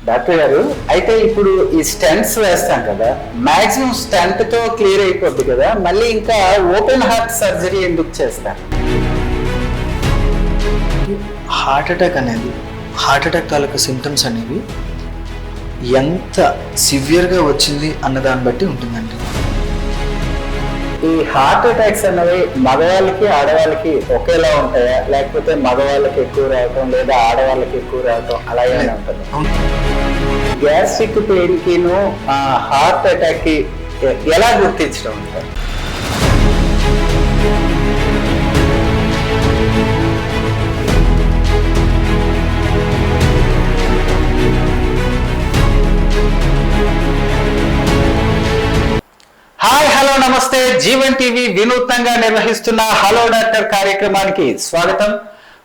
Doctor గారు, అయితే ఇప్పుడు ఈ స్టెంట్స్ వేస్తాం కదా, మాక్సిమం స్టెంట్ తో క్లియర్ అయిపోద్ది కదా, మళ్ళీ ఇంకా ఓపెన్ హార్ట్ సర్జరీ ఎందుకు చేస్తారు? హార్ట్ అటాక్ తాలూకు సిమ్టమ్స్ అనేవి ఎంత సివియర్గా వచ్చింది అన్న దాన్ని బట్టి ఉంటుందండి. ఈ హార్ట్ అటాక్స్ అన్నవి మగవాళ్ళకి ఆడవాళ్ళకి ఒకేలా ఉంటాయా, లేకపోతే మగవాళ్ళకి ఎక్కువ రావటం లేదా ఆడవాళ్ళకి ఎక్కువ రావటం అలా ఏమైనా ఉంటుంది? గ్యాస్ట్రిక్ పెయిన్ కిను హార్ట్ అటాక్ కి ఎలా గుర్తించడం ఉంటారు? హాయ్, హలో, నమస్తే. జీవన్ టీవీ వినూత్నంగా నిర్వహిస్తున్న హలో డాక్టర్ కార్యక్రమానికి స్వాగతం.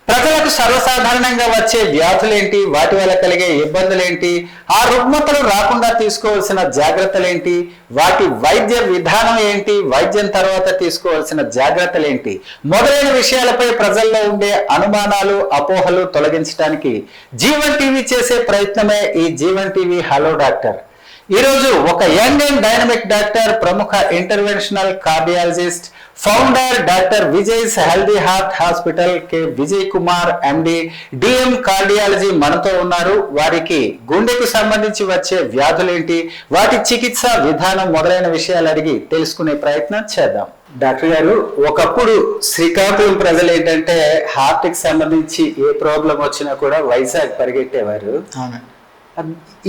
ప్రజలకు సర్వసాధారణంగా వచ్చే వ్యాధులేంటి, వాటి వల్ల కలిగే ఇబ్బందులేంటి, ఆ రుగ్మతలు రాకుండా తీసుకోవాల్సిన జాగ్రత్తలేంటి, వాటి వైద్య విధానం ఏంటి, వైద్యం తర్వాత తీసుకోవాల్సిన జాగ్రత్తలేంటి మొదలైన విషయాలపై ప్రజల్లో ఉండే అనుమానాలు, అపోహలు తొలగించడానికి జీవన్ టీవీ చేసే ప్రయత్నమే ఈ జీవన్ టీవీ హలో డాక్టర్. ఈరోజు ఒక యంగ్ అండ్ డైనమిక్ డాక్టర్, ప్రముఖ interventional cardiologist, founder doctor Vijay's healthy heart hospital K Vijay Kumar MD, DM cardiology మనతో ఉన్నారు. వారికి గుండెకు సంబంధించి వచ్చే వ్యాధులేంటి, వాటి చికిత్స విధానం మొదలైన విషయాలు అడిగి తెలుసుకునే ప్రయత్నం చేద్దాం. డాక్టర్ గారు, ఒకప్పుడు శ్రీకాకుళం ప్రజలు ఏంటంటే హార్ట్ కి సంబంధించి ఏ ప్రాబ్లం వచ్చినా కూడా వైజాగ్ పరిగెట్టేవారు.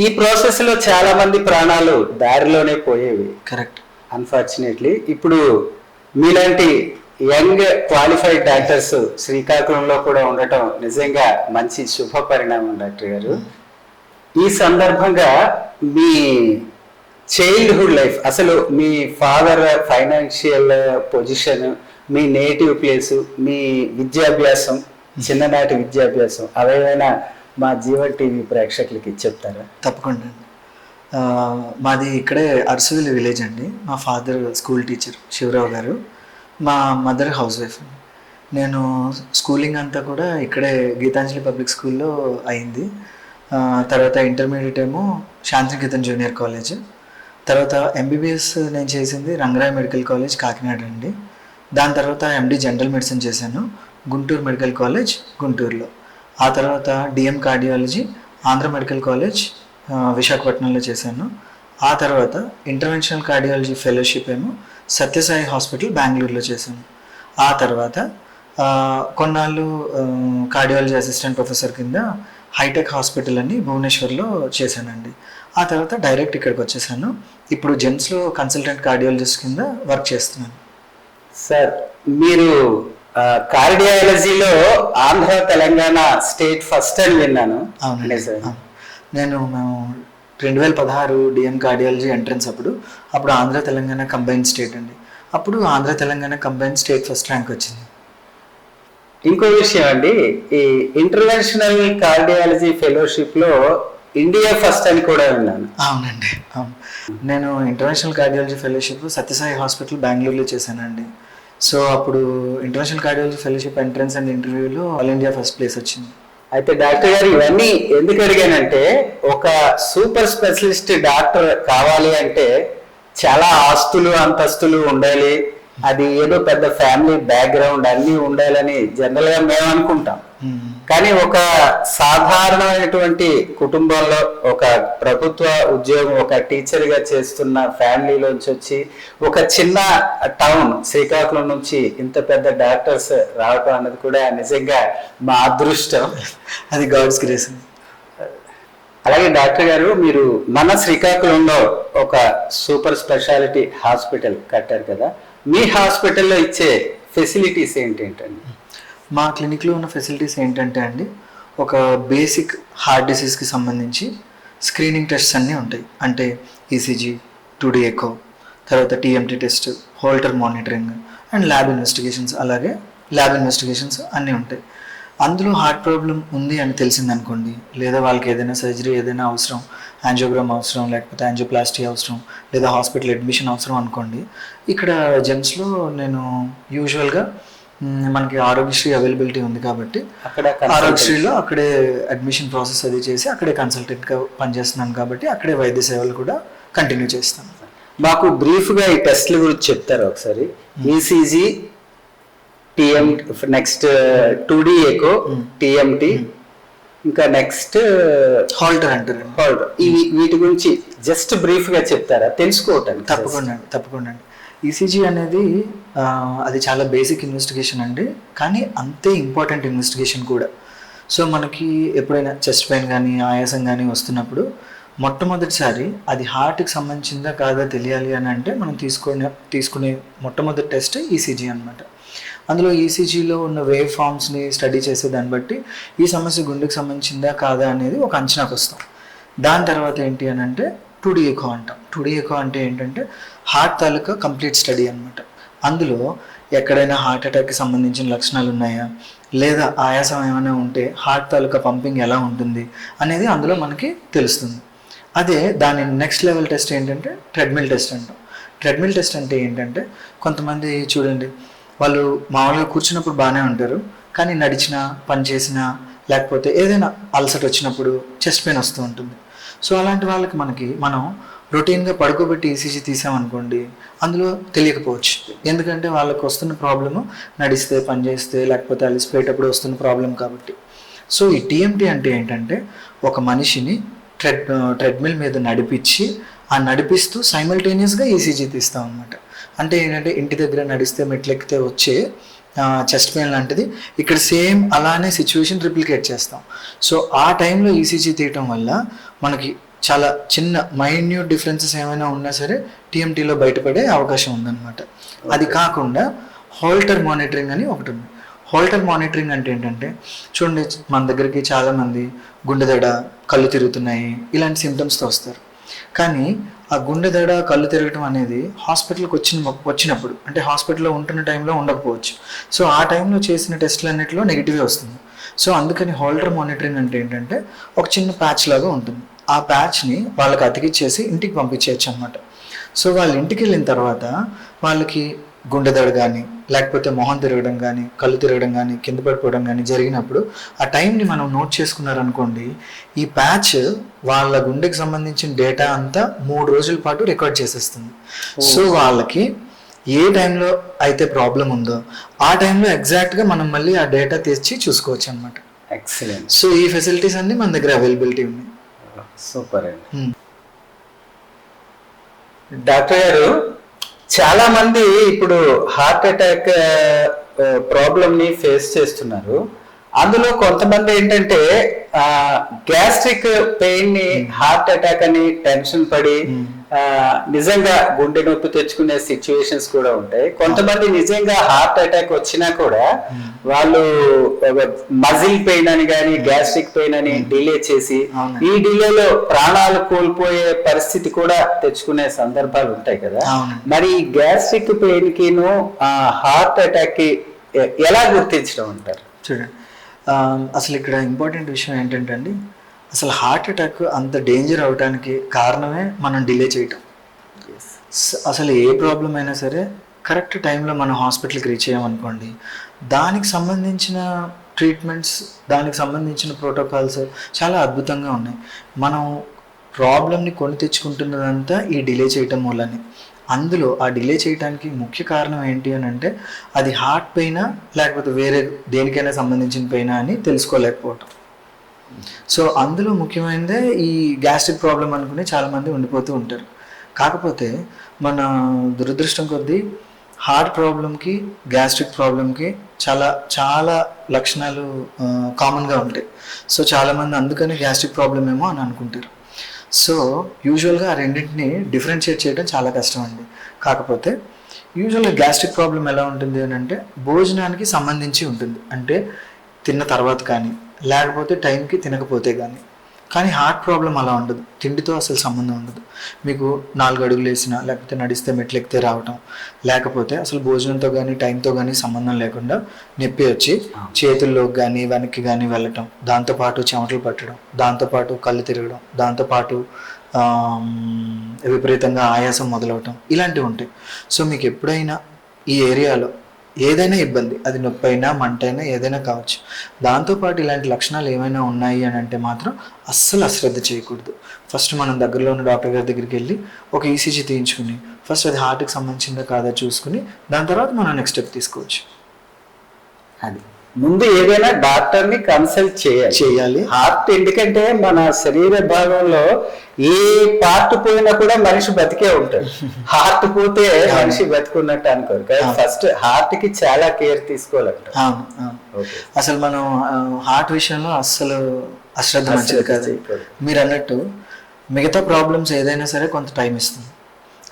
ఈ ప్రాసెస్ లో చాలా మంది ప్రాణాలు దారిలోనే పోయేవి. కరెక్ట్. అన్ఫార్చునేట్లీ ఇప్పుడు మీలాంటి యంగ్ క్వాలిఫైడ్ డాక్టర్స్ శ్రీకాకుళంలో కూడా ఉండటం నిజంగా మంచి శుభ పరిణామం. డాక్టర్ గారు, ఈ సందర్భంగా మీ చైల్డ్హుడ్ లైఫ్, అసలు మీ ఫాదర్ ఫైనాన్షియల్ పొజిషన్, మీ నేటివ్ ప్లేసు, మీ విద్యాభ్యాసం, చిన్ననాటి విద్యాభ్యాసం అవేమైనా మా జీవన్ టీవీ ప్రేక్షకులకి చెప్తారా? తప్పకుండా. మాది ఇక్కడే అరసవెల్లి విలేజ్ అండి. మా ఫాదర్ స్కూల్ టీచర్ శివరావు గారు, మా మదర్ హౌస్ వైఫ్. నేను స్కూలింగ్ అంతా కూడా ఇక్కడే గీతాంజలి పబ్లిక్ స్కూల్లో అయింది. తర్వాత ఇంటర్మీడియట్ ఏమో శాంతినికేతన్ జూనియర్ కాలేజ్. తర్వాత ఎంబీబీఎస్ నేను చేసింది రంగరాయ మెడికల్ కాలేజ్ కాకినాడ అండి. దాని తర్వాత ఎండి జనరల్ మెడిసిన్ చేశాను గుంటూరు మెడికల్ కాలేజ్ గుంటూరులో. ఆ తర్వాత DM cardiology Andhra medical college విశాఖపట్నంలో చేశాను. ఆ తర్వాత ఇంటర్వెన్షనల్ కార్డియాలజీ ఫెలోషిప్ ఏమో సత్యసాయి హాస్పిటల్ బెంగళూరులో చేశాను. ఆ తర్వాత కొన్నాళ్ళు కార్డియాలజీ అసిస్టెంట్ ప్రొఫెసర్ కింద హైటెక్ హాస్పిటల్ అని భువనేశ్వర్లో చేశానండి. ఆ తర్వాత డైరెక్ట్ ఇక్కడికి వచ్చేసాను. ఇప్పుడు జెమ్స్లో కన్సల్టెంట్ కార్డియాలజిస్ట్ కింద వర్క్ చేస్తున్నాను. సార్, మీరు కార్డియాలజీలో ఆంధ్ర తెలంగాణ స్టేట్ ఫస్ట్ అని విన్నాను. అవునండి సార్. మేము 2016 డిఎం కార్డియాలజీ ఎంట్రన్స్ అప్పుడు ఆంధ్ర తెలంగాణ కంబైన్ స్టేట్ అండి. అప్పుడు Andhra Telangana combine state first rank వచ్చింది. ఇంకో విషయం అండి, ఈ ఇంటర్నేషనల్ కార్డియాలజీ ఫెలోషిప్ లో ఇండియా ఫస్ట్ అని కూడా విన్నాను. అవునండి, అవును. నేను international cardiology fellowship Sathya Sai hospital బెంగళూరులో చేశానండి. సో అప్పుడు international cardiology fellowship entrance and ఇంటర్వ్యూలో ఆల్ ఇండియా ఫస్ట్ ప్లేస్ వచ్చింది. అయితే డాక్టర్ గారు, ఇవన్నీ ఎందుకు అడిగానంటే, ఒక సూపర్ స్పెషలిస్ట్ డాక్టర్ కావాలి అంటే చాలా ఆస్తులు అంతస్తులు ఉండాలి, అది ఏదో పెద్ద ఫ్యామిలీ బ్యాక్గ్రౌండ్ అన్నీ ఉండాలని జనరల్ గా మేము అనుకుంటాం. కానీ ఒక సాధారణమైనటువంటి కుటుంబంలో ఒక ప్రభుత్వ ఉద్యోగం, ఒక టీచర్ గా చేస్తున్న ఫ్యామిలీలోంచి వచ్చి ఒక చిన్న టౌన్ శ్రీకాకుళం నుంచి ఇంత పెద్ద డాక్టర్స్ రావటం అన్నది కూడా నిజంగా మా అదృష్టం. అది గాడ్స్ గ్రేస్. అలాగే డాక్టర్ గారు, మీరు మన శ్రీకాకుళంలో ఒక సూపర్ స్పెషాలిటీ హాస్పిటల్ కట్టారు కదా, మీ హాస్పిటల్లో ఇచ్చే ఫెసిలిటీస్ ఏంటండి? మా క్లినిక్లో ఉన్న ఫెసిలిటీస్ ఏంటంటే అండి, ఒక బేసిక్ హార్ట్ డిసీజ్కి సంబంధించి స్క్రీనింగ్ టెస్ట్స్ అన్నీ ఉంటాయి. అంటే ఈసీజీ, 2D ఎకో, తర్వాత TMT test, Holter monitoring and lab investigations. అలాగే ల్యాబ్ ఇన్వెస్టిగేషన్స్ అన్నీ ఉంటాయి. అందులో హార్ట్ ప్రాబ్లం ఉంది అని తెలిసిందనుకోండి, లేదా వాళ్ళకి ఏదైనా సర్జరీ ఏదైనా అవసరం, యాంజియోగ్రామ్ అవసరం, లేకపోతే యాంజియోప్లాస్టీ అవసరం, లేదా హాస్పిటల్ అడ్మిషన్ అవసరం అనుకోండి, ఇక్కడ జెమ్స్లో నేను యూజువల్గా మనకి ఆరోగ్యశ్రీ అవైలబిలిటీ ఉంది కాబట్టి అక్కడ ఆరోగ్యశ్రీలో అక్కడే అడ్మిషన్ ప్రాసెస్ అది చేసి అక్కడే కన్సల్టెంట్గా పనిచేస్తున్నాను కాబట్టి అక్కడే వైద్య సేవలు కూడా కంటిన్యూ చేస్తాను. మాకు బ్రీఫ్గా ఈ టెస్ట్ల గురించి చెప్తారు ఒకసారి. ECG, TM, next 2D echo, TMT, ఇంకా నెక్స్ట్ హాల్టర్ అంటారు. వీటి గురించి జస్ట్ బ్రీఫ్గా చెప్తారా తెలుసుకోవటానికి? తప్పకుండా. ఈసీజీ అనేది అది చాలా బేసిక్ ఇన్వెస్టిగేషన్ అండి, కానీ అంతే ఇంపార్టెంట్ ఇన్వెస్టిగేషన్ కూడా. సో మనకి ఎప్పుడైనా చెస్ట్ పెయిన్ కానీ ఆయాసం కానీ వస్తున్నప్పుడు మొట్టమొదటిసారి అది హార్ట్కి సంబంధించిందా కాదా తెలియాలి అని అంటే మనం తీసుకునే మొట్టమొదటి టెస్ట్ ఈసీజీ అనమాట. అందులో ఈసీజీలో ఉన్న వేవ్ ఫామ్స్ని స్టడీ చేసే దాన్ని బట్టి ఈ సమస్య గుండెకి సంబంధించిందా కాదా అనేది ఒక అంచనాకు వస్తాం. దాని తర్వాత ఏంటి అని అంటే 2D ఎకో అంటాం. 2D ఎకో అంటే ఏంటంటే హార్ట్ తాలూకా కంప్లీట్ స్టడీ అనమాట. అందులో ఎక్కడైనా హార్ట్ అటాక్కి సంబంధించిన లక్షణాలు ఉన్నాయా, లేదా ఆయాసం ఏమైనా ఉంటే హార్ట్ తాలూకా పంపింగ్ ఎలా ఉంటుంది అనేది అందులో మనకి తెలుస్తుంది. అదే దాని నెక్స్ట్ లెవెల్ టెస్ట్ ఏంటంటే ట్రెడ్మిల్ టెస్ట్ అంటాం. ట్రెడ్మిల్ టెస్ట్ అంటే ఏంటంటే కొంతమంది చూడండి, వాళ్ళు మామూలుగా కూర్చున్నప్పుడు బాగానే ఉంటారు, కానీ నడిచినా పని చేసినా లేకపోతే ఏదైనా అలసట వచ్చినప్పుడు చెస్ట్ పెయిన్ వస్తూ ఉంటుంది. సో అలాంటి వాళ్ళకి మనం రొటీన్గా పడుకోబెట్టి ఈసీజీ తీసామనుకోండి, అందులో తెలియకపోవచ్చు. ఎందుకంటే వాళ్ళకి వస్తున్న ప్రాబ్లము నడిస్తే పని చేస్తే లేకపోతే అలసిపోయేటప్పుడు వస్తున్న ప్రాబ్లం కాబట్టి. సో ఈ టీఎంటీ అంటే ఏంటంటే ఒక మనిషిని ట్రెడ్మిల్ మీద నడిపిస్తూ సైమల్టేనియస్గా ఈసీజీ తీస్తాం అనమాట. అంటే ఏంటంటే ఇంటి దగ్గర నడిస్తే మెట్లెక్కితే వచ్చే చెస్ట్ పెయిన్ లాంటిది ఇక్కడ సేమ్ అలానే సిచ్యువేషన్ రిప్లికేట్ చేస్తాం. సో ఆ టైంలో ఈసీజీ తీయటం వల్ల మనకి చాలా చిన్న మైన్యూట్ డిఫరెన్సెస్ ఏమైనా ఉన్నా సరే టీఎంటీలో బయటపడే అవకాశం ఉందన్నమాట. అది కాకుండా హోల్టర్ మానిటరింగ్ అని ఒకటి ఉంది. హోల్టర్ మానిటరింగ్ అంటే ఏంటంటే చూడండి, మన దగ్గరికి చాలామంది గుండె దడ, కళ్ళు తిరుగుతున్నాయి ఇలాంటి సిమ్టమ్స్తో వస్తారు. కానీ ఆ గుండె దడ, కళ్ళు తిరగటం అనేది హాస్పిటల్కి వచ్చినప్పుడు అంటే హాస్పిటల్లో ఉంటున్న టైంలో ఉండకపోవచ్చు. సో ఆ టైంలో చేసిన టెస్టులు అన్నింటిలో నెగిటివే వస్తుంది. సో అందుకని హోల్డర్ మానిటరింగ్ అంటే ఏంటంటే ఒక చిన్న ప్యాచ్ లాగా ఉంటుంది. ఆ ప్యాచ్ని వాళ్ళకి అతికిచ్చేసి ఇంటికి పంపించేయచ్చు అనమాట. సో వాళ్ళ ఇంటికి వెళ్ళిన తర్వాత వాళ్ళకి గుండె దడ కానీ లేకపోతే మొహం తిరగడం కానీ కళ్ళు తిరగడం కానీ కింద పడిపోవడం కానీ జరిగినప్పుడు ఆ టైంని మనం నోట్ చేసుకున్నారనుకోండి, ఈ ప్యాచ్ వాళ్ళ గుండెకి సంబంధించిన డేటా అంతా 3 రోజుల పాటు రికార్డ్ చేసేస్తుంది. సో వాళ్ళకి ఏ టైంలో అయితే ప్రాబ్లం ఉందో ఆ టైంలో ఎగ్జాక్ట్గా మనం మళ్ళీ ఆ డేటా తెచ్చి చూసుకోవచ్చు అనమాట. ఎక్సలెంట్. సో ఈ ఫెసిలిటీస్ అన్ని మన దగ్గర అవైలబిలిటీ ఉన్నాయి. సూపర్ అండి. డాక్టర్ గారు, చాలా మంది ఇప్పుడు హార్ట్ అటాక్ ప్రాబ్లమ్ ని ఫేస్ చేస్తున్నారు. అందులో కొంతమంది ఏంటంటే గ్యాస్ట్రిక్ పెయిన్ ని హార్ట్ అటాక్ అని టెన్షన్ పడి నిజంగా గుండె నొప్పి తెచ్చుకునే సిచ్యువేషన్స్ కూడా ఉంటాయి. కొంతమంది నిజంగా హార్ట్ అటాక్ వచ్చినా కూడా వాళ్ళు మజిల్ పెయిన్ అని కానీ గ్యాస్ట్రిక్ పెయిన్ అని డిలే చేసి ఈ డిలేలో ప్రాణాలు కోల్పోయే పరిస్థితి కూడా తెచ్చుకునే సందర్భాలు ఉంటాయి కదా. మరి గ్యాస్ట్రిక్ పెయిన్ కిను హార్ట్ అటాక్ కి ఎలా గుర్తించడం అంటారు? చూడండి, అసలు ఇక్కడ ఇంపార్టెంట్ విషయం ఏంటంటే అండి, అసలు హార్ట్ అటాక్ అంత డేంజర్ అవడానికి కారణమే మనం డిలే చేయటం. అసలు ఏ ప్రాబ్లం అయినా సరే కరెక్ట్ టైంలో మనం హాస్పిటల్కి రీచ్ అయ్యామనుకోండి, దానికి సంబంధించిన ట్రీట్మెంట్స్, దానికి సంబంధించిన ప్రోటోకాల్స్ చాలా అద్భుతంగా ఉన్నాయి. మనం ప్రాబ్లమ్ని కొని తెచ్చుకుంటున్నదంతా ఈ డిలే చేయటం వల్లనే. అందులో ఆ డిలే చేయడానికి ముఖ్య కారణం ఏంటి అని అంటే అది హార్ట్ పెయినా లేకపోతే వేరే దేనికైనా సంబంధించిన పెయినా అని తెలుసుకోలేకపోవటం. సో అందులో ముఖ్యమైనదే ఈ గ్యాస్ట్రిక్ ప్రాబ్లం అనుకుని చాలామంది ఉండిపోతూ ఉంటారు. కాకపోతే మన దురదృష్టం కొద్దీ హార్ట్ ప్రాబ్లంకి గ్యాస్ట్రిక్ ప్రాబ్లంకి చాలా చాలా లక్షణాలు కామన్గా ఉంటాయి. సో చాలామంది అందుకని గ్యాస్ట్రిక్ ప్రాబ్లం ఏమో అని అనుకుంటారు. సో యూజువల్గా ఆ రెండింటిని డిఫరెన్షియేట్ చేయడం చాలా కష్టం అండి. కాకపోతే యూజువల్గా గ్యాస్ట్రిక్ ప్రాబ్లం ఎలా ఉంటుంది అని అంటే భోజనానికి సంబంధించి ఉంటుంది. అంటే తిన్న తర్వాత కానీ లేకపోతే టైంకి తినకపోతే కానీ హార్ట్ ప్రాబ్లం అలా ఉండదు. తిండితో అసలు సంబంధం ఉండదు. మీకు 4 అడుగులు వేసినా లేకపోతే నడిస్తే మెట్లెక్కితే రావటం, లేకపోతే అసలు భోజనంతో కానీ టైంతో కానీ సంబంధం లేకుండా నొప్పి వచ్చి చేతుల్లోకి కానీ వెనక్కి కానీ వెళ్ళటం, దాంతోపాటు చెమటలు పట్టడం, దాంతోపాటు కళ్ళు తిరగడం, దాంతోపాటు విపరీతంగా ఆయాసం మొదలవటం ఇలాంటివి ఉంటాయి. సో మీకు ఎప్పుడైనా ఈ ఏరియాలో ఏదైనా ఇబ్బంది, అది నొప్పి అయినా మంట అయినా ఏదైనా కావచ్చు. దాంతోపాటు ఇలాంటి లక్షణాలు ఏమైనా ఉన్నాయి అని అంటే మాత్రం అస్సలు అశ్రద్ధ చేయకూడదు. ఫస్ట్ మనం దగ్గరలో ఉన్న డాక్టర్ గారి దగ్గరికి వెళ్ళి ఒక ఈసీజీ తీయించుకుని ఫస్ట్ అది హార్ట్కి సంబంధించిందా కాదా చూసుకుని దాని తర్వాత మనం నెక్స్ట్ స్టెప్ తీసుకోవచ్చు. అది ముందు ఏదైనా డాక్టర్ ని కన్సల్ట్ చేయాలి. హార్ట్ ఎందుకంటే మన శరీర భాగంలో ఏ పార్ట్ పోయినా కూడా మనిషి బతికే ఉంటాడు. హార్ట్ పోతే మనిషి బతికున్నట్టు అనుకోరు కదా. ఫస్ట్ హార్ట్ కి చాలా కేర్ తీసుకోవాలంట. అసలు మనం హార్ట్ విషయంలో అస్సలు అశ్రద్ధ మంచిది కాదు. మీరు అన్నట్టు మిగతా ప్రాబ్లమ్స్ ఏదైనా సరే కొంత టైం ఇస్తుంది,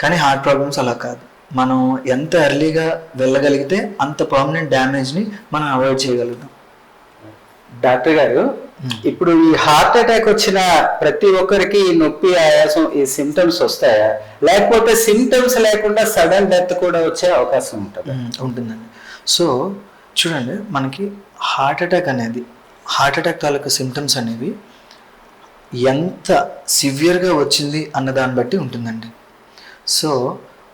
కానీ హార్ట్ ప్రాబ్లమ్స్ అలా కాదు. మనం ఎంత ఎర్లీగా వెళ్ళగలిగితే అంత పర్మనెంట్ డ్యామేజ్ని మనం అవాయిడ్ చేయగలుగుతాం. డాక్టర్ గారు, ఇప్పుడు ఈ హార్ట్ అటాక్ వచ్చిన ప్రతి ఒక్కరికి ఈ నొప్పి, ఆయాసం, ఈ సిమ్టమ్స్ వస్తాయా, లేకపోతే సిమ్టమ్స్ లేకుండా సడన్ డెత్ కూడా వచ్చే అవకాశం ఉంటుందండి. సో చూడండి, మనకి హార్ట్ అటాక్ తాలూకు సిమ్టమ్స్ అనేవి ఎంత సివియర్గా వచ్చింది అన్న దాన్ని బట్టి ఉంటుందండి. సో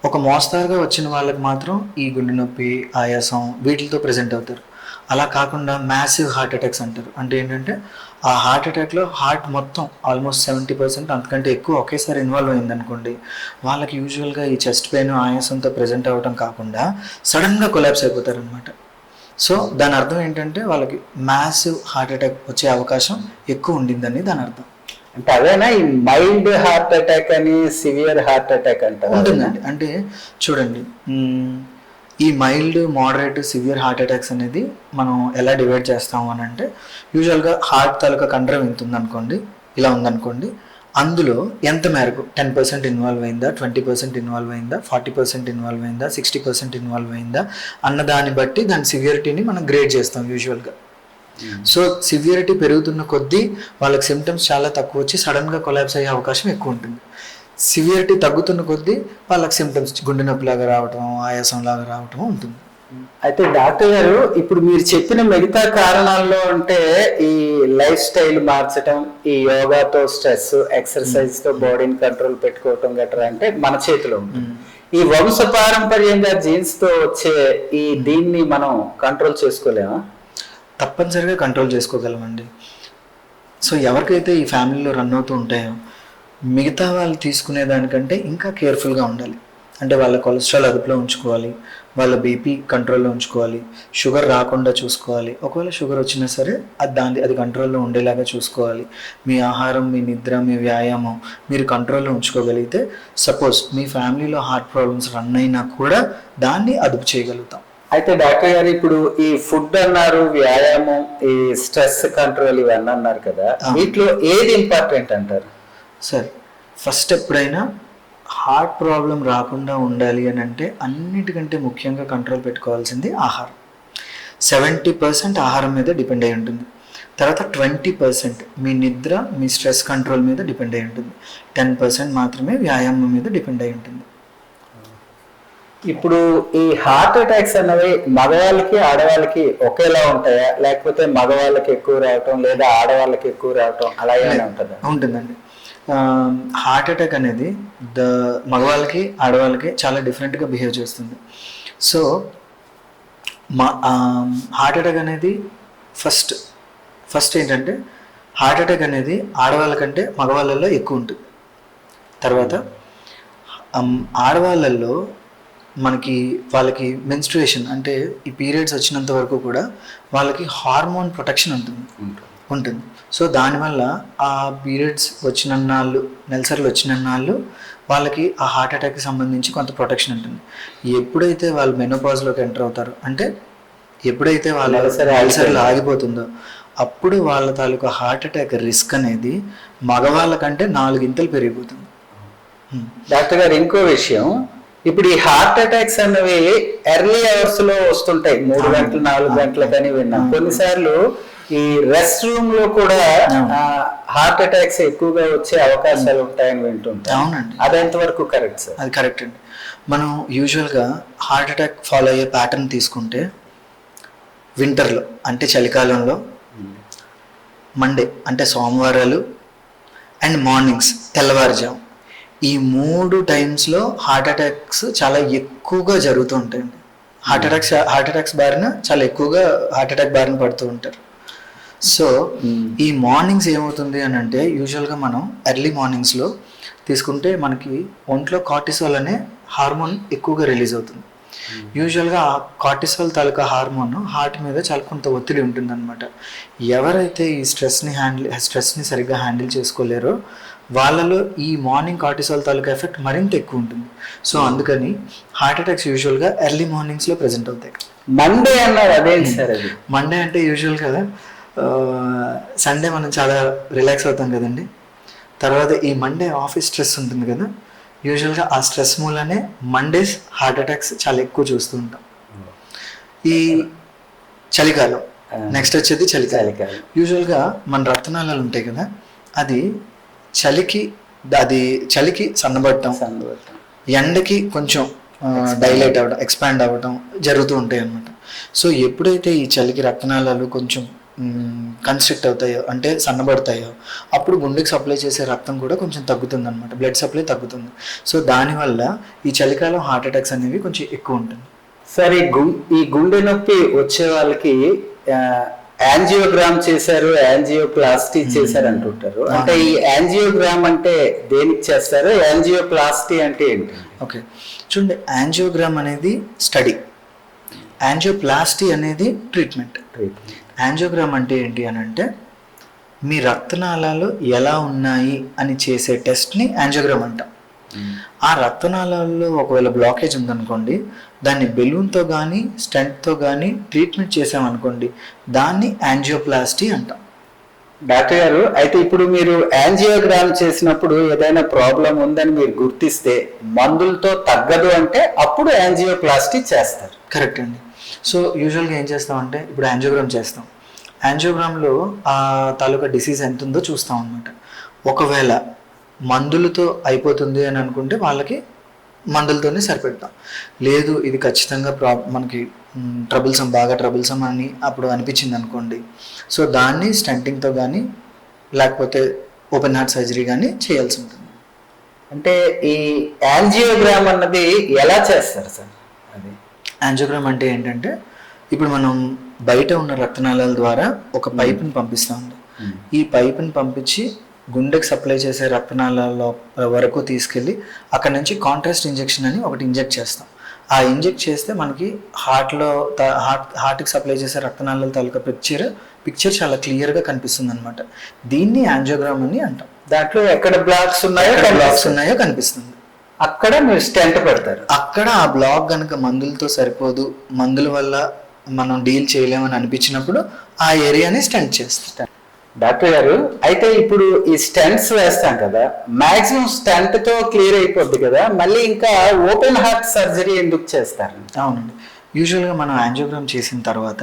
ఒక మోస్తారుగా వచ్చిన వాళ్ళకి మాత్రం ఈ గుండె నొప్పి, ఆయాసం వీటితో ప్రజెంట్ అవుతారు. అలా కాకుండా మ్యాసివ్ హార్ట్ అటాక్స్ అంటారు. అంటే ఏంటంటే ఆ హార్ట్ అటాక్లో హార్ట్ మొత్తం ఆల్మోస్ట్ 70% అంతకంటే ఎక్కువ ఒకేసారి ఇన్వాల్వ్ అయిందనుకోండి, వాళ్ళకి యూజువల్గా ఈ చెస్ట్ పెయిన్, ఆయాసంతో ప్రజెంట్ అవ్వడం కాకుండా సడన్గా కొలాప్స్ అయిపోతారు అనమాట. సో దాని అర్థం ఏంటంటే వాళ్ళకి మ్యాసివ్ హార్ట్ అటాక్ వచ్చే అవకాశం ఎక్కువ ఉండిందని దాని అర్థం. అంటే అదేనా ఈ మైల్డ్ హార్ట్ అటాక్ అని సివియర్ హార్ట్ అటాక్ అంటారు? ఉంటుందండి. అంటే చూడండి, ఈ mild, moderate, severe heart attacks అనేది మనం ఎలా డివైడ్ చేస్తాము అని అంటే, యూజువల్గా హార్ట్ తాలూకా కండరం ఎంత ఉందనుకోండి, ఇలా ఉందనుకోండి, అందులో ఎంత మేరకు 10% ఇన్వాల్వ్ అయిందా, 20% ఇన్వాల్వ్ అయిందా, 40% ఇన్వాల్వ్ అయిందా, 60% ఇన్వాల్వ్ అయిందా అన్న దాన్ని బట్టి దాని సివియరిటీని మనం గ్రేడ్ చేస్తాం యూజువల్గా. సో సివియరిటీ పెరుగుతున్న కొద్దీ వాళ్ళకి సిమ్టమ్స్ చాలా తక్కువ వచ్చి సడన్గా కొలాప్స్ అయ్యే అవకాశం ఎక్కువ ఉంటుంది. సివియరిటీ తగ్గుతున్న కొద్దీ వాళ్ళకి సిమ్టమ్స్ గుండె నొప్పి లాగా రావటం, ఆయాసం లాగా రావటం ఉంటుంది. అయితే డాక్టర్ గారు, ఇప్పుడు మీరు చెప్పిన మిగతా కారణాల్లో అంటే ఈ లైఫ్ స్టైల్ మార్చడం, ఈ యోగాతో స్ట్రెస్, ఎక్సర్సైజ్ తో బాడీని కంట్రోల్ పెట్టుకోవటం గట్రా అంటే మన చేతిలో ఉంటుంది. ఈ వంశ పారంపర్యంగా జీన్స్ తో వచ్చే ఈ దీన్ని మనం కంట్రోల్ చేసుకోలేమా? తప్పనిసరిగా కంట్రోల్ చేసుకోగలమండి. సో ఎవరికైతే ఈ ఫ్యామిలీలో రన్ అవుతూ ఉంటాయో మిగతా వాళ్ళు తీసుకునే దానికంటే ఇంకా కేర్ఫుల్గా ఉండాలి. అంటే వాళ్ళ కొలెస్ట్రాల్ అదుపులో ఉంచుకోవాలి, వాళ్ళ బీపీ కంట్రోల్లో ఉంచుకోవాలి, షుగర్ రాకుండా చూసుకోవాలి. ఒకవేళ షుగర్ వచ్చినా సరే అది కంట్రోల్లో ఉండేలాగా చూసుకోవాలి. మీ ఆహారం, మీ నిద్ర, మీ వ్యాయామం మీరు కంట్రోల్లో ఉంచుకోగలిగితే సపోజ్ మీ ఫ్యామిలీలో హార్ట్ ప్రాబ్లమ్స్ రన్ అయినా కూడా దాన్ని అదుపు చేయగలుగుతాం. అయితే డాక్టర్ గారు, ఇప్పుడు ఈ ఫుడ్ అన్నారు, వ్యాయామం, ఈ స్ట్రెస్ కంట్రోల్ ఇవన్నీ అన్నారు కదా, వీటిలో ఏది ఇంపార్టెంట్ అంటారు? సార్, ఫస్ట్ ఎప్పుడైనా హార్ట్ ప్రాబ్లం రాకుండా ఉండాలి అని అంటే అన్నిటికంటే ముఖ్యంగా కంట్రోల్ పెట్టుకోవాల్సింది ఆహారం. 70% ఆహారం మీద డిపెండ్ అయి ఉంటుంది. తర్వాత 20% మీ నిద్ర, మీ స్ట్రెస్ కంట్రోల్ మీద డిపెండ్ అయి ఉంటుంది. 10% మాత్రమే వ్యాయామం మీద డిపెండ్ అయి ఉంటుంది. ఇప్పుడు ఈ హార్ట్ అటాక్స్ అన్నవి మగవాళ్ళకి, ఆడవాళ్ళకి ఒకేలా ఉంటాయా, లేకపోతే మగవాళ్ళకి ఎక్కువ రావటం లేదా ఆడవాళ్ళకి ఎక్కువ రావటం అలా ఏమైనా ఉంటుందా? ఉంటుందండి. హార్ట్ అటాక్ అనేది మగవాళ్ళకి, ఆడవాళ్ళకి చాలా డిఫరెంట్గా బిహేవ్ చేస్తుంది. సో హార్ట్ అటాక్ అనేది ఫస్ట్ ఏంటంటే హార్ట్ అటాక్ అనేది ఆడవాళ్ళకంటే మగవాళ్ళల్లో ఎక్కువ ఉంటుంది. తర్వాత ఆడవాళ్ళల్లో వాళ్ళకి మెన్స్ట్రుయేషన్ అంటే ఈ పీరియడ్స్ వచ్చినంత వరకు కూడా వాళ్ళకి హార్మోన్ ప్రొటెక్షన్ ఉంటుంది. సో దానివల్ల ఆ పీరియడ్స్ వచ్చినన్నాళ్ళు, నెలసరిలు వచ్చినన్నాళ్ళు వాళ్ళకి ఆ హార్ట్ అటాక్కి సంబంధించి కొంత ప్రొటెక్షన్ ఉంటుంది. ఎప్పుడైతే వాళ్ళు మెనోపాజ్లోకి ఎంటర్ అవుతారో, అంటే ఎప్పుడైతే వాళ్ళ నెలసరిలు ఆగిపోతుందో అప్పుడు వాళ్ళ తాలూకా హార్ట్ అటాక్ రిస్క్ అనేది మగవాళ్ళ కంటే 4 ఇంతలు పెరిగిపోతుంది. డాక్టర్ గారు, ఇంకో విషయం, ఇప్పుడు ఈ హార్ట్ అటాక్స్ అనేవి ఎర్లీ అవర్స్ లో వస్తుంటాయి, 3 గంటలు 4 గంటలకని విన్నాం. కొన్నిసార్లు ఈ రెస్ట్ రూమ్ లో కూడా హార్ట్ అటాక్స్ ఎక్కువగా వచ్చే అవకాశాలు ఉంటాయని వింటుంటాం. అవునండి, అది ఎంతవరకు కరెక్ట్ సార్? అది కరెక్ట్ అండి. మనం యూజువల్గా హార్ట్ అటాక్ ఫాలో అయ్యే ప్యాటర్న్ తీసుకుంటే వింటర్లో అంటే చలికాలంలో, మండే అంటే సోమవారాలు, అండ్ మార్నింగ్స్ తెల్లవారుజాము, ఈ 3 టైమ్స్లో హార్ట్ అటాక్స్ చాలా ఎక్కువగా జరుగుతూ ఉంటాయండి. హార్ట్ అటాక్స్ బారిన చాలా ఎక్కువగా హార్ట్ అటాక్ బారిన పడుతూ ఉంటారు. సో ఈ మార్నింగ్స్ ఏమవుతుంది అని అంటే యూజువల్గా మనం ఎర్లీ మార్నింగ్స్లో తీసుకుంటే మనకి ఒంట్లో కార్టిసాల్ అనే హార్మోన్ ఎక్కువగా రిలీజ్ అవుతుంది. యూజువల్గా ఆ కార్టిసాల్ తాలూకా హార్మోన్ హార్ట్ మీద చాలా కొంత ఒత్తిడి ఉంటుందన్నమాట. ఎవరైతే ఈ స్ట్రెస్ని సరిగ్గా హ్యాండిల్ చేసుకోలేరో వాళ్ళలో ఈ మార్నింగ్ కార్టిసాల్ తాలూకా ఎఫెక్ట్ మరింత ఎక్కువ ఉంటుంది. సో అందుకని హార్ట్ అటాక్స్ యూజువల్గా ఎర్లీ మార్నింగ్స్లో ప్రెజెంట్ అవుతాయి. మండే అన్నారు, అదేంటి సార్ అది? మండే అంటే యూజువల్గా సండే మనం చాలా రిలాక్స్ అవుతాం కదండి. తర్వాత ఈ మండే ఆఫీస్ స్ట్రెస్ ఉంటుంది కదా, యూజువల్గా ఆ స్ట్రెస్ మూలనే మండేస్ హార్ట్ అటాక్స్ చాలా ఎక్కువ చూస్తూ ఉంటాం. ఈ చలికాలం నెక్స్ట్ వచ్చేది చలికాలం. యూజువల్గా మన రక్తనాళాలు ఉంటాయి కదా, అది చలికి సన్నబడటం, ఎండకి కొంచెం డైలైట్ అవ్వడం, ఎక్స్పాండ్ అవ్వడం జరుగుతూ ఉంటాయి అన్నమాట. సో ఎప్పుడైతే ఈ చలికి రక్తనాళాలు కొంచెం కన్స్ట్రిక్ట్ అవుతాయో అంటే సన్నబడతాయో అప్పుడు గుండెకి సప్లై చేసే రక్తం కూడా కొంచెం తగ్గుతుంది అనమాట, బ్లడ్ సప్లై తగ్గుతుంది. సో దానివల్ల ఈ చలికాలం హార్ట్ అటాక్స్ అనేవి కొంచెం ఎక్కువ ఉంటుంది. సరే, ఈ గుండె నొప్పి వచ్చే వాళ్ళకి యాంజియోగ్రామ్ చేశారు, యాంజియోప్లాస్టీ చేశారు అంటుంటారు. అంటే ఈ యాంజియోగ్రామ్ అంటే దేనికి చేస్తారు, యాంజియోప్లాస్టీ అంటే ఏంటి? ఓకే, చూడండి, యాంజియోగ్రామ్ అనేది స్టడీ, యాంజియోప్లాస్టీ అనేది ట్రీట్మెంట్. యాంజియోగ్రామ్ అంటే ఏంటి అని అంటే మీ రక్తనాళాలు ఎలా ఉన్నాయి అని చేసే టెస్ట్ని యాంజియోగ్రామ్ అంటాం. ఆ రక్తనాళాల్లో ఒకవేళ బ్లాకేజ్ ఉందనుకోండి, దాన్ని బెలూన్తో కానీ స్టెంట్తో కానీ ట్రీట్మెంట్ చేసామనుకోండి, దాన్ని యాంజియోప్లాస్టీ అంటాం. డాక్టర్ గారు, అయితే ఇప్పుడు మీరు యాంజియోగ్రామ్ చేసినప్పుడు ఏదైనా ప్రాబ్లం ఉందని మీరు గుర్తిస్తే మందులతో తగ్గదు అంటే అప్పుడు యాంజియోప్లాస్టీ చేస్తారు. కరెక్ట్ అండి. సో యూజువల్గా ఏం చేస్తామంటే ఇప్పుడు యాంజియోగ్రామ్ చేస్తాం, యాంజియోగ్రామ్లో ఆ తాలూకా డిసీజ్ ఎంత ఉందో చూస్తాం అనమాట. ఒకవేళ మందులతో అయిపోతుంది అని అనుకుంటే వాళ్ళకి మందులతోనే సరిపెడతాం. లేదు ఇది ఖచ్చితంగా మనకి బాగా ట్రబుల్సమ్ అని అప్పుడు అనిపించింది అనుకోండి, సో దాన్ని స్టంటింగ్తో కానీ లేకపోతే ఓపెన్ హార్ట్ సర్జరీ కానీ చేయాల్సి ఉంటుంది. అంటే ఈ యాంజియోగ్రామ్ అన్నది ఎలా చేస్తారు సార్? అది యాంజియోగ్రామ్ అంటే ఏంటంటే ఇప్పుడు మనం బయట ఉన్న రక్తనాళాల ద్వారా ఒక పైప్ని పంపిస్తామండి. ఈ పైప్ని పంపించి గుండెకి సప్లై చేసే రక్తనాళాల వరకు తీసుకెళ్ళి అక్కడ నుంచి కాంట్రాస్ట్ ఇంజెక్షన్ అని ఒకటి ఇంజెక్ట్ చేస్తాం. ఆ ఇంజెక్ట్ చేస్తే మనకి హార్ట్కి సప్లై చేసే రక్తనాళాల తాలూకా పిక్చర్ చాలా క్లియర్గా కనిపిస్తుంది అనమాట. దీన్ని యాంజియోగ్రామ్ అని అంటాం. దాంట్లో ఎక్కడ బ్లాక్స్ ఉన్నాయో కనిపిస్తుంది. అక్కడ మీరు స్టెంట్ పెడతారు. అక్కడ ఆ బ్లాక్ కనుక మందులతో సరిపోదు, మందుల వల్ల మనం డీల్ చేయలేమని అనిపించినప్పుడు ఆ ఏరియాని స్టెంట్ చేస్తాం. డాక్టర్ గారు, అయితే ఇప్పుడు ఈ స్టెంట్స్ వేస్తాం కదా, మాక్సిమం స్టెంట్ తో క్లియర్ అయిపోద్ది కదా, మళ్ళీ ఇంకా ఓపెన్ హార్ట్ సర్జరీ ఎందుకు చేస్తారు? అవునండి, యూజువల్గా మనం యాంజియోగ్రామ్ చేసిన తర్వాత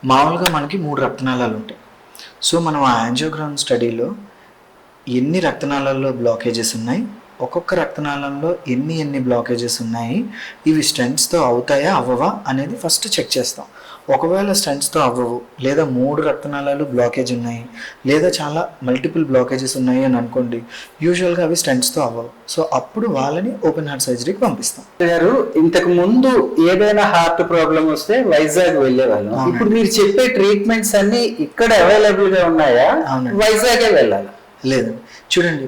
మామూలుగా మనకి 3 రక్తనాళాలు ఉంటాయి. సో మనం ఆ యాంజియోగ్రామ్ స్టడీలో ఎన్ని రక్తనాళాల్లో బ్లాకేజెస్ ఉన్నాయి, ఒక్కొక్క రక్తనాళంలో ఎన్ని బ్లాకేజెస్ ఉన్నాయి, ఇవి స్టెంట్స్తో అవుతాయా అవ్వవా అనేది ఫస్ట్ చెక్ చేస్తాం. ఒకవేళ స్టెంట్స్తో అవ్వవు, లేదా 3 రక్తనాళాలు బ్లాకేజ్ ఉన్నాయి, లేదా చాలా మల్టిపుల్ బ్లాకేజెస్ ఉన్నాయి అని అనుకోండి, యూజువల్గా అవి స్టెంట్స్తో అవ్వవు. సో అప్పుడు వాళ్ళని ఓపెన్ హార్ట్ సర్జరీకి పంపిస్తాం. గారు, ఇంతకు ముందు ఏదైనా హార్ట్ ప్రాబ్లం వస్తే వైజాగ్ వెళ్ళేవాళ్ళం. ఇప్పుడు మీరు చెప్పే ట్రీట్మెంట్స్ అన్ని ఇక్కడ అవైలబుల్ గా ఉన్నాయా? వైజాగే వెళ్ళాలి? లేదు, చూడండి,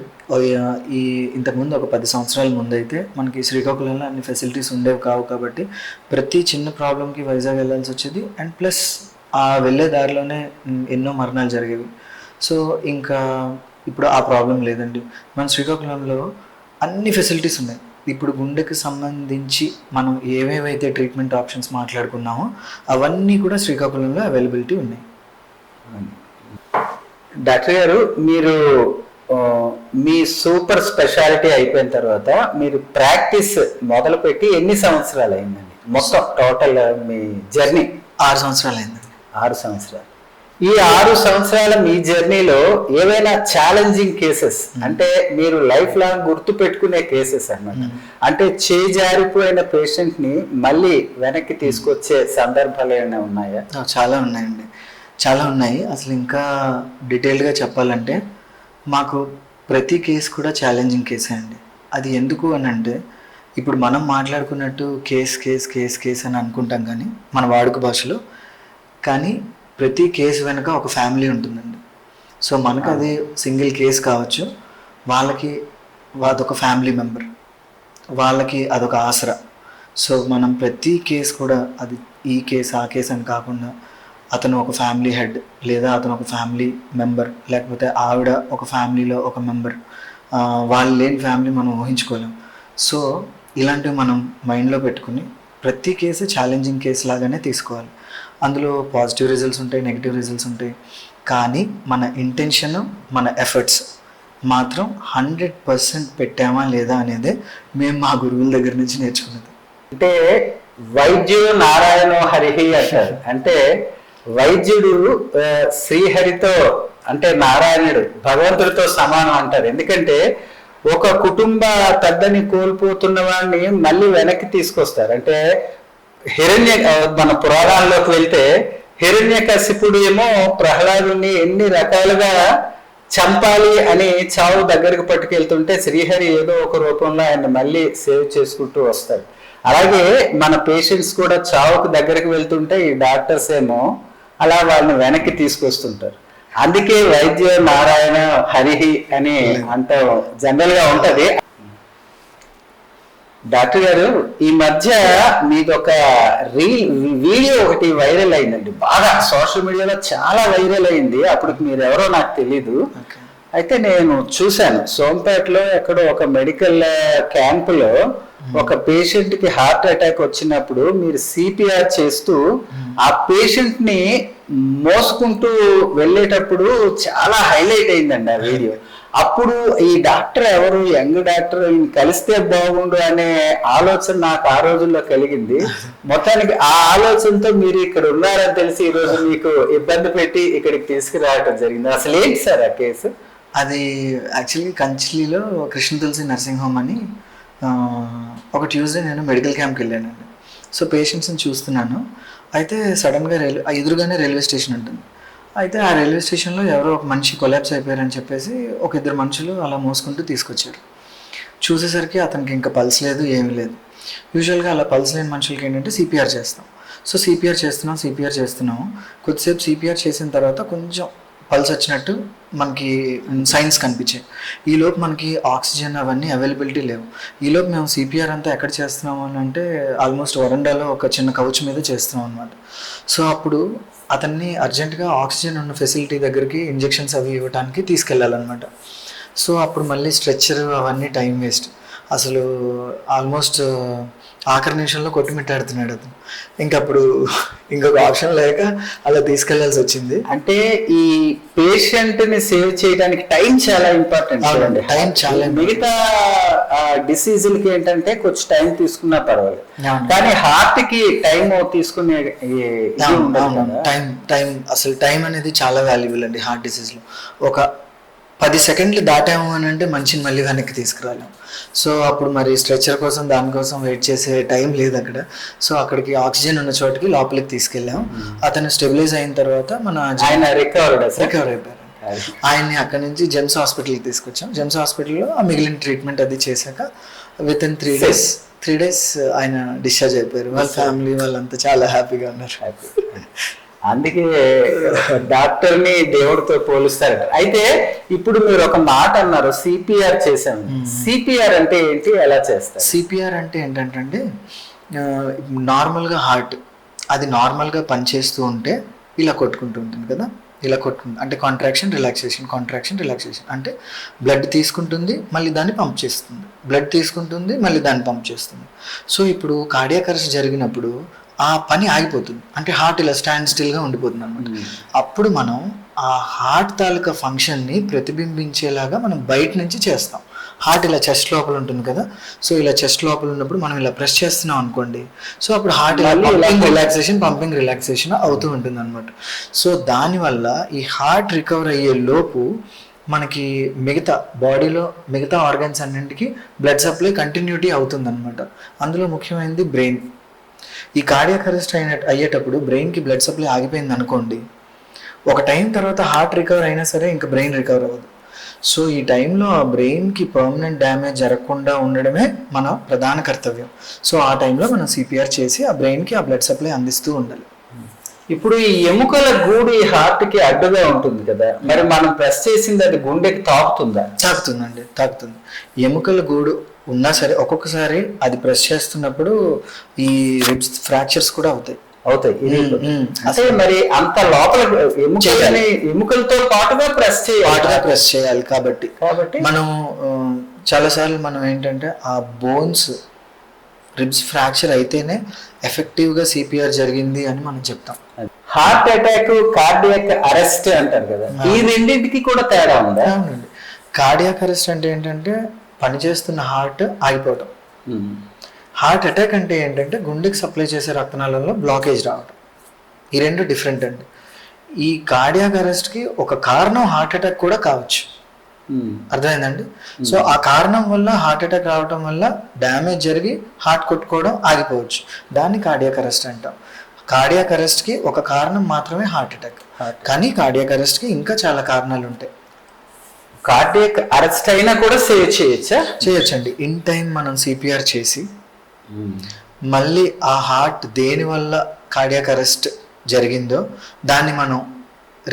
ఇంతకుముందు ఒక 10 సంవత్సరాల ముందు అయితే మనకి శ్రీకాకుళంలో అన్ని ఫెసిలిటీస్ ఉండేవి కావు, కాబట్టి ప్రతి చిన్న ప్రాబ్లంకి వైజాగ్ వెళ్ళాల్సి వచ్చేది. అండ్ ప్లస్ ఆ వెళ్ళే దారిలోనే ఎన్నో మరణాలు జరిగేవి. సో ఇంకా ఇప్పుడు ఆ ప్రాబ్లం లేదండి. మన శ్రీకాకుళంలో అన్ని ఫెసిలిటీస్ ఉన్నాయి. ఇప్పుడు గుండెకి సంబంధించి మనం ఏవేవైతే ట్రీట్మెంట్ ఆప్షన్స్ మాట్లాడుకున్నామో అవన్నీ కూడా శ్రీకాకుళంలో అవైలబిలిటీ ఉన్నాయి. డాక్టర్ గారు, మీరు మీ సూపర్ స్పెషాలిటీ అయిపోయిన తర్వాత మీరు ప్రాక్టీస్ మొదలుపెట్టి ఎన్ని సంవత్సరాలు అయిందండి? మొత్తం టోటల్ మీ జర్నీ? 6 సంవత్సరాలు అయిందండి. 6 సంవత్సరాలు. ఈ 6 సంవత్సరాల మీ జర్నీలో ఏవైనా ఛాలెంజింగ్ కేసెస్, అంటే మీరు లైఫ్ లాంగ్ గుర్తు పెట్టుకునే కేసెస్ అన్నమాట, అంటే చేజారిపోయిన పేషెంట్ ని మళ్ళీ వెనక్కి తీసుకొచ్చే సందర్భాలు ఏమైనా ఉన్నాయా? చాలా ఉన్నాయండి, చాలా ఉన్నాయి. అసలు ఇంకా డీటెయిల్డ్గా చెప్పాలంటే మాకు ప్రతి కేసు కూడా ఛాలెంజింగ్ కేసే అండి. అది ఎందుకు అని అంటే ఇప్పుడు మనం మాట్లాడుకున్నట్టు కేస్ కేస్ కేస్ కేస్ అని అనుకుంటాం కానీ మన వాడుక భాషలో, కానీ ప్రతి కేసు వెనుక ఒక ఫ్యామిలీ ఉంటుందండి. సో మనకు అది సింగిల్ కేసు కావచ్చు, వాళ్ళకి అదొక ఫ్యామిలీ మెంబర్, వాళ్ళకి అదొక ఆసరా. సో మనం ప్రతి కేసు కూడా అది ఈ కేసు ఆ కేసు అని కాకుండా అతను ఒక ఫ్యామిలీ హెడ్, లేదా అతను ఒక ఫ్యామిలీ మెంబర్, లేకపోతే ఆవిడ ఒక ఫ్యామిలీలో ఒక మెంబర్, వాళ్ళు లేని ఫ్యామిలీ మనం ఊహించుకోలేం. సో ఇలాంటివి మనం మైండ్లో పెట్టుకుని ప్రతి కేసు ఛాలెంజింగ్ కేసు లాగానే తీసుకోవాలి. అందులో పాజిటివ్ రిజల్ట్స్ ఉంటాయి, నెగిటివ్ రిజల్ట్స్ ఉంటాయి, కానీ మన ఇంటెన్షన్, మన ఎఫర్ట్స్ మాత్రం 100% పెట్టామా లేదా అనేదే మేము మా గురువుల దగ్గర నుంచి నేర్చుకున్నది. అంటే వైద్యుడు నారాయణ హరిహి అంటారు. అంటే వైద్యుడు శ్రీహరితో, అంటే నారాయణుడు భగవంతుడితో సమానం అంటారు. ఎందుకంటే ఒక కుటుంబ పెద్దని కోల్పోతున్న వాడిని మళ్ళీ వెనక్కి తీసుకొస్తారు. అంటే మన పురాణాల్లోకి వెళ్తే హిరణ్యకశిపుడు ఏమో ప్రహ్లాదుని ఎన్ని రకాలుగా చంపాలి అని చావు దగ్గరకు పట్టుకెళ్తుంటే శ్రీహరి ఏదో ఒక రూపంలో ఆయన మళ్ళీ సేవ్ చేసుకుంటూ వస్తారు. అలాగే మన పేషెంట్స్ కూడా చావుకు దగ్గరకు వెళ్తుంటే ఈ డాక్టర్స్ ఏమో అలా వాళ్ళని వెనక్కి తీసుకొస్తుంటారు. అందుకే వైద్య నారాయణ హరిహి అని అంత జనరల్ గా ఉంటది. డాక్టర్ గారు, ఈ మధ్య మీది ఒక వీడియో ఒకటి వైరల్ అయిందండి, బాగా సోషల్ మీడియాలో చాలా వైరల్ అయింది. అప్పుడు మీరు ఎవరో నాకు తెలీదు. అయితే నేను చూశాను, సోంపేటలో ఎక్కడో ఒక మెడికల్ క్యాంపులో ఒక పేషెంట్ కి హార్ట్ అటాక్ వచ్చినప్పుడు మీరు సిపిఆర్ చేస్తూ ఆ పేషెంట్ ని మోసుకుంటూ వెళ్ళేటప్పుడు చాలా హైలైట్ అయిందండి ఆ వీడియో. అప్పుడు ఈ డాక్టర్ ఎవరు, యంగ్ డాక్టర్, ఈయన కలిస్తే బాగుండు అనే ఆలోచన నాకు ఆ రోజుల్లో కలిగింది. మొత్తానికి ఆ ఆలోచనతో మీరు ఇక్కడ ఉన్నారని తెలిసి ఈ రోజు మీకు ఇబ్బంది పెట్టి ఇక్కడికి తీసుకురావడం జరిగింది. అసలు ఏంటి సార్ ఆ కేసు? అది యాక్చువల్లీ కంచిలీలో కృష్ణ తులసి నర్సింగ్ హోమ్ అని ఒక ట్యూస్డే నేను మెడికల్ క్యాంప్కి వెళ్ళానండి. సో పేషెంట్స్ని చూస్తున్నాను. అయితే సడన్గా ఎదురుగానే రైల్వే స్టేషన్ ఉంటుంది. అయితే ఆ రైల్వే స్టేషన్లో ఎవరో ఒక మనిషి కొలాప్స్ అయిపోయారని చెప్పేసి ఒక ఇద్దరు మనుషులు అలా మోసుకుంటూ తీసుకొచ్చారు. చూసేసరికి అతనికి ఇంకా పల్స్ లేదు, ఏమీ లేదు. యూజువల్గా అలా పల్స్ లేని మనుషులకి ఏంటంటే సిపిఆర్ చేస్తాం. సో సిపిఆర్ చేస్తున్నాము. కొద్దిసేపు సిపిఆర్ చేసిన తర్వాత కొంచెం పల్స్ వచ్చినట్టు మనకి సైన్స్ కనిపించాయి. ఈలోపు మనకి ఆక్సిజన్ అవన్నీ అవైలబిలిటీ లేవు. ఈలోపు మేము సిపిఆర్ అంతా ఎక్కడ చేస్తున్నాము అని అంటే ఆల్మోస్ట్ వరండాలో ఒక చిన్న కౌచ్ మీద చేస్తున్నాం అనమాట. సో అప్పుడు అతన్ని అర్జెంటుగా ఆక్సిజన్ ఉన్న ఫెసిలిటీ దగ్గరికి ఇంజెక్షన్స్ అవి ఇవ్వడానికి తీసుకెళ్ళాలన్నమాట. సో అప్పుడు మళ్ళీ స్ట్రెచ్చర్ అవన్నీ టైం వేస్ట్. అసలు ఆల్మోస్ట్ ఆఖరి నిమిషంలో కొట్టుమిట్టాడుతున్నాడు అతను. ఇంకప్పుడు ఇంకొక ఆప్షన్ లేక అలా తీసుకెళ్లాల్సి వచ్చింది. అంటే ఈ పేషెంట్ ని సేవ్ చేయడానికి టైం చాలా ఇంపార్టెంట్. టైం చాలా, మిగతా డిసీజులకి ఏంటంటే కొంచెం టైం తీసుకున్నా పర్వాలేదు, కానీ హార్ట్ కి టైం తీసుకునే టైం అసలు టైం అనేది చాలా వాల్యుబుల్ అండి హార్ట్ డిసీజ్ లో. ఒక 10 సెకండ్లు దాటాము అని అంటే మనిషిని మళ్ళీ వెనక్కి తీసుకురాలేము. సో అప్పుడు మరి స్ట్రెచ్చర్ కోసం దానికోసం వెయిట్ చేసే టైం లేదు అక్కడ. సో అక్కడికి ఆక్సిజన్ ఉన్న చోటుకి లోపలికి తీసుకెళ్ళాం. అతను స్టెబిలైజ్ అయిన తర్వాత ఆయన రికవర్ అయిపోయారు. ఆయన్ని అక్కడ నుంచి జెమ్స్ హాస్పిటల్కి తీసుకొచ్చాం. జెమ్స్ హాస్పిటల్లో మిగిలిన ట్రీట్మెంట్ అది చేశాక విత్ ఇన్ 3 days ఆయన డిశ్చార్జ్ అయిపోయారు. వాళ్ళ ఫ్యామిలీ వాళ్ళంతా చాలా హ్యాపీగా ఉన్నారు. అందుకే డాక్టర్ ని దేవుడితో పోలుస్తారు. అయితే ఇప్పుడు మీరు ఒక మాట అన్నారు, సిపిఆర్ చేశాను. సిపిఆర్ అంటే ఏంటి, ఎలా చేస్తారు? సిపిఆర్ అంటే ఏంటంటే నార్మల్గా హార్ట్ అది నార్మల్గా పనిచేస్తూ ఉంటే ఇలా కొట్టుకుంటూ ఉంటుంది కదా, ఇలా కొట్టుకుంటుంది అంటే కాంట్రాక్షన్ రిలాక్సేషన్ అంటే బ్లడ్ తీసుకుంటుంది, మళ్ళీ దాన్ని పంప్ చేస్తుంది, బ్లడ్ తీసుకుంటుంది, మళ్ళీ దాన్ని పంప్ చేస్తుంది. సో ఇప్పుడు కార్డియాక్ అరెస్ట్ జరిగినప్పుడు ఆ పని ఆగిపోతుంది, అంటే హార్ట్ ఇలా స్టాండ్ స్టిల్గా ఉండిపోతుంది అనమాట. అప్పుడు మనం ఆ హార్ట్ తాలూకా ఫంక్షన్ని ప్రతిబింబించేలాగా మనం బయట నుంచి చేస్తాం. హార్ట్ ఇలా చెస్ట్ లోపల ఉంటుంది కదా, సో ఇలా చెస్ట్ లోపల ఉన్నప్పుడు మనం ఇలా ప్రెస్ చేస్తున్నాం అనుకోండి, సో అప్పుడు హార్ట్ పంపింగ్ రిలాక్సేషన్ అవుతూ ఉంటుంది అనమాట. సో దానివల్ల ఈ హార్ట్ రికవర్ అయ్యే లోపు మనకి మిగతా బాడీలో మిగతా ఆర్గన్స్ అన్నింటికి బ్లడ్ సప్లై కంటిన్యూటీ అవుతుంది అనమాట. అందులో ముఖ్యమైనది బ్రెయిన్. ఈ కార్డియాక్ అరెస్ట్ అయ్యేటప్పుడు బ్రెయిన్కి బ్లడ్ సప్లై ఆగిపోయింది అనుకోండి, ఒక టైం తర్వాత హార్ట్ రికవర్ అయినా సరే ఇంకా బ్రెయిన్ రికవర్ అవ్వదు. సో ఈ టైంలో ఆ బ్రెయిన్కి పర్మనెంట్ డ్యామేజ్ జరగకుండా ఉండడమే మన ప్రధాన కర్తవ్యం. సో ఆ టైంలో మనం సిపిఆర్ చేసి ఆ బ్రెయిన్కి ఆ బ్లడ్ సప్లై అందిస్తూ ఉండాలి. ఇప్పుడు ఈ ఎముకల గూడు ఈ హార్ట్ కి అడ్డుగా ఉంటుంది కదా, మరి మనం ప్రెస్ చేసింది అది గుండెకి తాకుతుందా? తాకుతుందండి, తాకుతుంది. ఎముకల గూడు ఉన్నా సరే ఒక్కొక్కసారి అది ప్రెస్ చేస్తున్నప్పుడు ఈ రిబ్స్ ఫ్రాక్చర్స్ కూడా అవుతాయి. అంటే మరి అంత లోపల ఎముకలతో పాటుగా ప్రెస్ చేయాలి. కాబట్టి మనం చాలాసార్లు మనం ఏంటంటే ఆ బోన్స్ రిబ్స్ ఫ్రాక్చర్ అయితేనే ఎఫెక్టివ్గా సిపిఆర్ జరిగింది అని మనం చెప్తాం. హార్ట్ అటాక్, కార్డియాక్ అరెస్ట్ అంటారు కదా, ఈ రెండింటికి కూడా తేడా ఉందా? అవునండి. కార్డియాక్ అరెస్ట్ అంటే ఏంటంటే పనిచేస్తున్న హార్ట్ ఆగిపోవటం. హార్ట్ అటాక్ అంటే ఏంటంటే గుండెకి సప్లై చేసే రక్తనాళంలో బ్లాకేజ్ రావడం. ఈ రెండు డిఫరెంట్ అండి. ఈ కార్డియాక్ అరెస్ట్కి ఒక కారణం హార్ట్ అటాక్ కూడా కావచ్చు. అర్థమైందండి? సో ఆ కారణం వల్ల హార్ట్ అటాక్ రావడం వల్ల డ్యామేజ్ జరిగి హార్ట్ కొట్టుకోవడం ఆగిపోవచ్చు. దాన్ని కార్డియాక్ అరెస్ట్ అంటాం. కార్డియాక్ అరెస్ట్కి ఒక కారణం మాత్రమే హార్ట్ అటాక్, కానీ కార్డియాక్ అరెస్ట్కి ఇంకా చాలా కారణాలు ఉంటాయి. కార్డియాక్ అరెస్ట్ అయినా కూడా సేవ్ చేయొచ్చండి. ఇన్ టైం మనం సిపిఆర్ చేసి మళ్ళీ ఆ హార్ట్ దేని వల్ల కార్డియాక్ అరెస్ట్ జరిగిందో దాన్ని మనం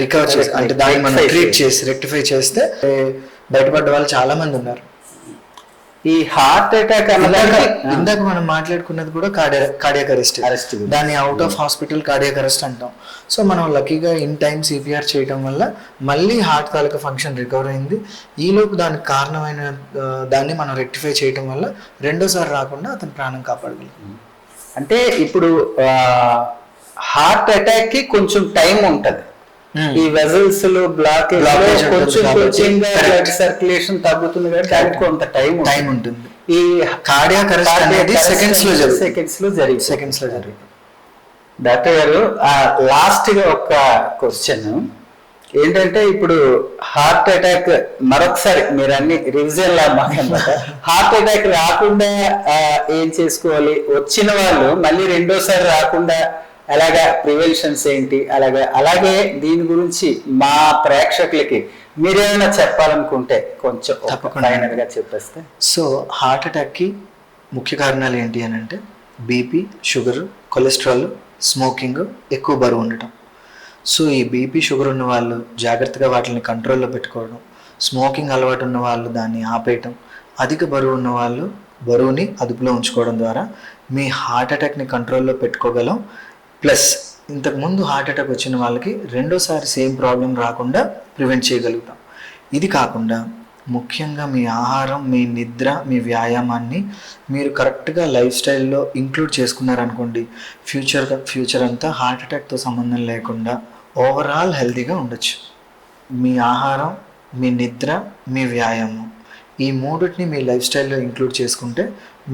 రికవర్ చేసి, అంటే దాన్ని మనం ట్రీట్ చేసి రెక్టిఫై చేస్తే బయటపడ్డ వాళ్ళు చాలా మంది ఉన్నారు. ఈ హార్ట్ అటాక్ ఇందాక మనం మాట్లాడుకున్నది కూడా కార్డియాక్ అరెస్ట్, దాన్ని out of hospital cardiac arrest అంటాం. సో మనం లక్కీగా ఇన్ టైం సిపిఆర్ చేయడం వల్ల మళ్ళీ హార్ట్ తాలూకా ఫంక్షన్ రికవర్ అయింది. ఈలోపు దానికి కారణమైన దాన్ని మనం రెక్టిఫై చేయడం వల్ల రెండోసారి రాకుండా అతని ప్రాణం కాపాడగలిగింది. అంటే ఇప్పుడు హార్ట్ అటాక్ కి కొంచెం టైం ఉంటది. ఈ వెజల్స్ బ్లాకేజ్ బ్లడ్ సర్క్యులేషన్ తగ్గుతుంది కానీ దానికి కొంత టైం ఉంటుంది. ఈ కార్డియాక్ అరెస్ట్ అనేది సెకండ్స్ లో జరిగింది. డాక్టర్ గారు, లాస్ట్ గా ఒక క్వశ్చన్ ఏంటంటే, ఇప్పుడు హార్ట్ అటాక్ మరొకసారి మీరు అన్ని రివిజన్ లా మాకన్నమాట, హార్ట్ అటాక్ రాకుండా ఏం చేసుకోవాలి, వచ్చిన వాళ్ళు మళ్ళీ రెండోసారి రాకుండా అలాగా ప్రివెన్షన్స్ ఏంటి, అలాగే దీని గురించి మా ప్రేక్షకులకి మీరేమైనా చెప్పాలనుకుంటే కొంచెం తప్పకుండా చెప్పేస్తే. సో హార్ట్ అటాక్కి ముఖ్య కారణాలు ఏంటి అని అంటే బీపీ, షుగర్, కొలెస్ట్రాల్, స్మోకింగ్, ఎక్కువ బరువు ఉండటం. సో ఈ బీపీ, షుగర్ ఉన్న వాళ్ళు జాగ్రత్తగా వాటిని కంట్రోల్లో పెట్టుకోవడం, స్మోకింగ్ అలవాటు ఉన్న వాళ్ళు దాన్ని ఆపేయటం, అధిక బరువు ఉన్న వాళ్ళు బరువుని అదుపులో ఉంచుకోవడం ద్వారా మీ హార్ట్ అటాక్ని కంట్రోల్లో పెట్టుకోగలం. ప్లస్ ఇంతకుముందు హార్ట్ అటాక్ వచ్చిన వాళ్ళకి రెండోసారి సేమ్ ప్రాబ్లం రాకుండా ప్రివెంట్ చేయగలుగుతాం. ఇది కాకుండా ముఖ్యంగా మీ ఆహారం, మీ నిద్ర, మీ వ్యాయామాన్ని మీరు కరెక్ట్గా లైఫ్ స్టైల్లో ఇంక్లూడ్ చేసుకున్నారనుకోండి, ఫ్యూచర్ అంతా హార్ట్ అటాక్తో సంబంధం లేకుండా ఓవరాల్ హెల్తీగా ఉండొచ్చు. మీ ఆహారం, మీ నిద్ర, మీ వ్యాయామం, ఈ మూడింటిని మీ లైఫ్ స్టైల్లో ఇంక్లూడ్ చేసుకుంటే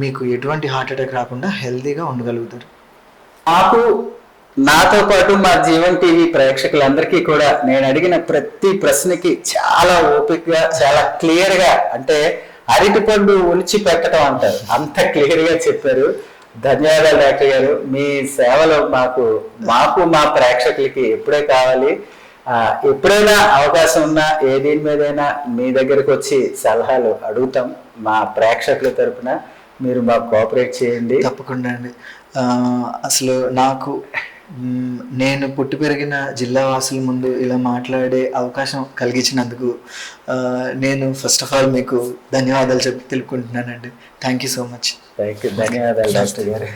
మీకు ఎటువంటి హార్ట్ అటాక్ రాకుండా హెల్తీగా ఉండగలుగుతారు. నాతో పాటు మా జీవన్ టీవీ ప్రేక్షకులందరికీ కూడా నేను అడిగిన ప్రతి ప్రశ్నకి చాలా ఓపికగా, చాలా క్లియర్ గా, అంటే అరటిపండు ఒలిచి పెట్టడం అంటారు, అంత క్లియర్ గా చెప్పారు. ధన్యవాదాలు డాక్టర్ గారు. మీ సేవలు మాకు మా ప్రేక్షకులకి ఎప్పుడే కావాలి. ఎప్పుడైనా అవకాశం ఉన్నా ఏ దీని మీదైనా మీ దగ్గరకు వచ్చి సలహాలు అడుగుతాం. మా ప్రేక్షకుల తరపున మీరు మాకు కోఆపరేట్ చేయండి. తప్పకుండా అండి. అసలు నేను పుట్టి పెరిగిన జిల్లా వాసుల ముందు ఇలా మాట్లాడే అవకాశం కలిగించినందుకు నేను ఫస్ట్ ఆఫ్ ఆల్ మీకు ధన్యవాదాలు తెలుపుకుంటున్నానండి. Thank you so much. ధన్యవాదాలు డాక్టర్ గారు.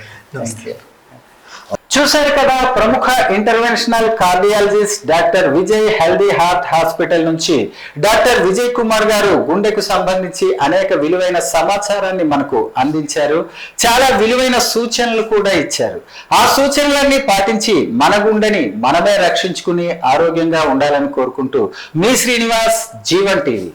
చూశారు కదా, ప్రముఖ interventional cardiologist doctor Vijay healthy heart hospital నుంచి డాక్టర్ విజయ్ కుమార్ గారు గుండెకు సంబంధించి అనేక విలువైన సమాచారాన్ని మనకు అందించారు. చాలా విలువైన సూచనలు కూడా ఇచ్చారు. ఆ సూచనలన్నీ పాటించి మన గుండెని మనమే రక్షించుకుని ఆరోగ్యంగా ఉండాలని కోరుకుంటూ మీ శ్రీనివాస్, జీవన్ టీవీ.